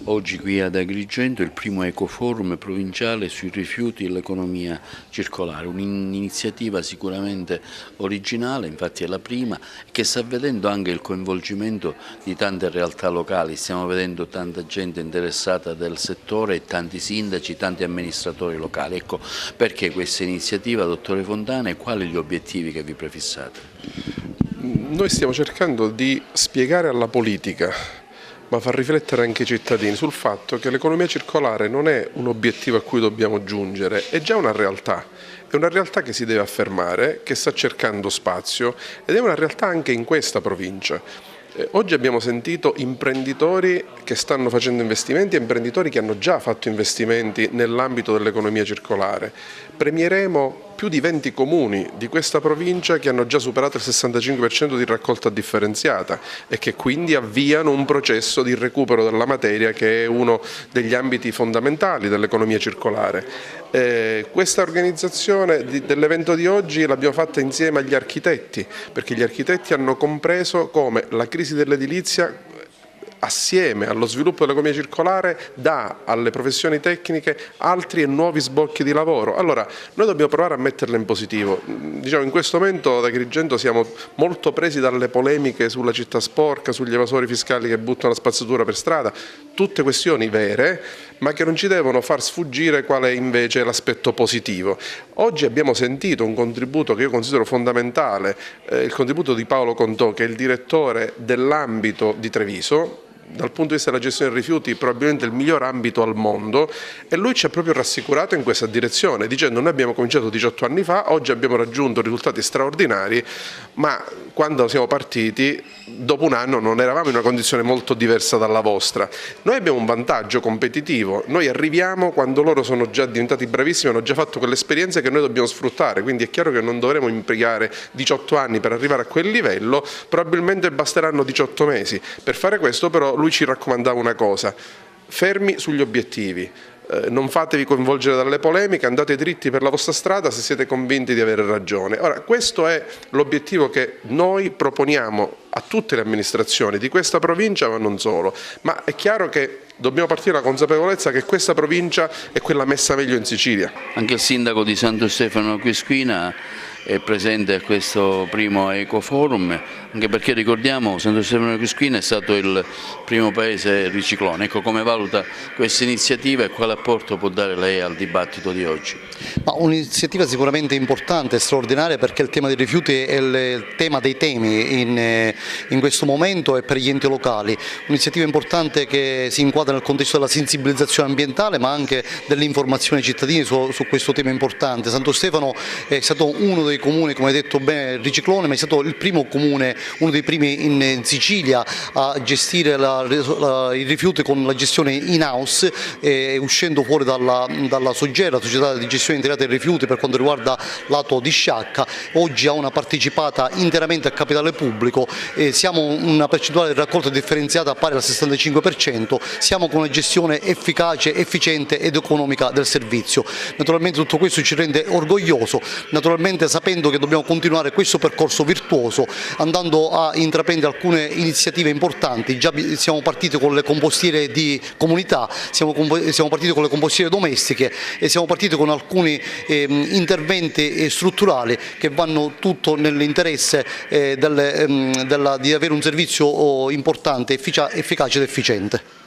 Oggi qui ad Agrigento il primo ecoforum provinciale sui rifiuti e l'economia circolare, un'iniziativa sicuramente originale, infatti è la prima, che sta vedendo anche il coinvolgimento di tante realtà locali, stiamo vedendo tanta gente interessata del settore, tanti sindaci, tanti amministratori locali. Ecco, perché questa iniziativa, dottore Fontana, e quali gli obiettivi che vi prefissate? Noi stiamo cercando di spiegare alla politica, ma far riflettere anche i cittadini sul fatto che l'economia circolare non è un obiettivo a cui dobbiamo giungere, è già una realtà. È una realtà che si deve affermare, che sta cercando spazio ed è una realtà anche in questa provincia. Oggi abbiamo sentito imprenditori che stanno facendo investimenti e imprenditori che hanno già fatto investimenti nell'ambito dell'economia circolare. Premieremo più di 20 comuni di questa provincia che hanno già superato il 65% di raccolta differenziata e che quindi avviano un processo di recupero della materia che è uno degli ambiti fondamentali dell'economia circolare. Questa organizzazione dell'evento di oggi l'abbiamo fatta insieme agli architetti, perché gli architetti hanno compreso come la crisi dell'edilizia assieme allo sviluppo dell'economia circolare dà alle professioni tecniche altri e nuovi sbocchi di lavoro. Allora noi dobbiamo provare a metterle in positivo. Diciamo, in questo momento ad Agrigento siamo molto presi dalle polemiche sulla città sporca, sugli evasori fiscali che buttano la spazzatura per strada, tutte questioni vere, ma che non ci devono far sfuggire qual è invece l'aspetto positivo. Oggi abbiamo sentito un contributo che io considero fondamentale, il contributo di Paolo Contò, che è il direttore dell'ambito di Treviso, dal punto di vista della gestione dei rifiuti probabilmente il miglior ambito al mondo, e lui ci ha proprio rassicurato in questa direzione dicendo: noi abbiamo cominciato 18 anni fa, oggi abbiamo raggiunto risultati straordinari, ma quando siamo partiti dopo un anno non eravamo in una condizione molto diversa dalla vostra. Noi abbiamo un vantaggio competitivo, noi arriviamo quando loro sono già diventati bravissimi, hanno già fatto quelle esperienze che noi dobbiamo sfruttare, quindi è chiaro che non dovremo impiegare 18 anni per arrivare a quel livello, probabilmente basteranno 18 mesi. Per fare questo però lui ci raccomandava una cosa: fermi sugli obiettivi, non fatevi coinvolgere dalle polemiche, andate dritti per la vostra strada se siete convinti di avere ragione. Ora, questo è l'obiettivo che noi proponiamo a tutte le amministrazioni di questa provincia, ma non solo. Ma è chiaro che dobbiamo partire dalla consapevolezza che questa provincia è quella messa meglio in Sicilia. Anche il sindaco di Santo Stefano Quisquina è presente a questo primo ecoforum, anche perché ricordiamo Santo Stefano Quisquina è stato il primo paese riciclone. Ecco, come valuta questa iniziativa e quale apporto può dare lei al dibattito di oggi? Un'iniziativa sicuramente importante e straordinaria, perché il tema dei rifiuti è il tema dei temi in questo momento e per gli enti locali. Un'iniziativa importante che si inquadra nel contesto della sensibilizzazione ambientale, ma anche dell'informazione ai cittadini su questo tema importante. Santo Stefano è stato uno dei comuni, come hai detto bene, riciclone, ma è stato il primo comune, uno dei primi in Sicilia a gestire i rifiuti con la gestione in house, uscendo fuori dalla Sogera, la società di gestione integrata dei rifiuti per quanto riguarda lato di Sciacca. Oggi ha una partecipata interamente a capitale pubblico, siamo una percentuale di raccolta differenziata pari al 65%, siamo con una gestione efficace, efficiente ed economica del servizio. Naturalmente tutto questo ci rende orgoglioso, naturalmente sapendo che dobbiamo continuare questo percorso virtuoso, andando a intraprendere alcune iniziative importanti. Già siamo partiti con le compostiere di comunità, siamo partiti con le compostiere domestiche e siamo partiti con alcuni interventi strutturali che vanno tutto nell'interesse di avere un servizio importante, efficace ed efficiente.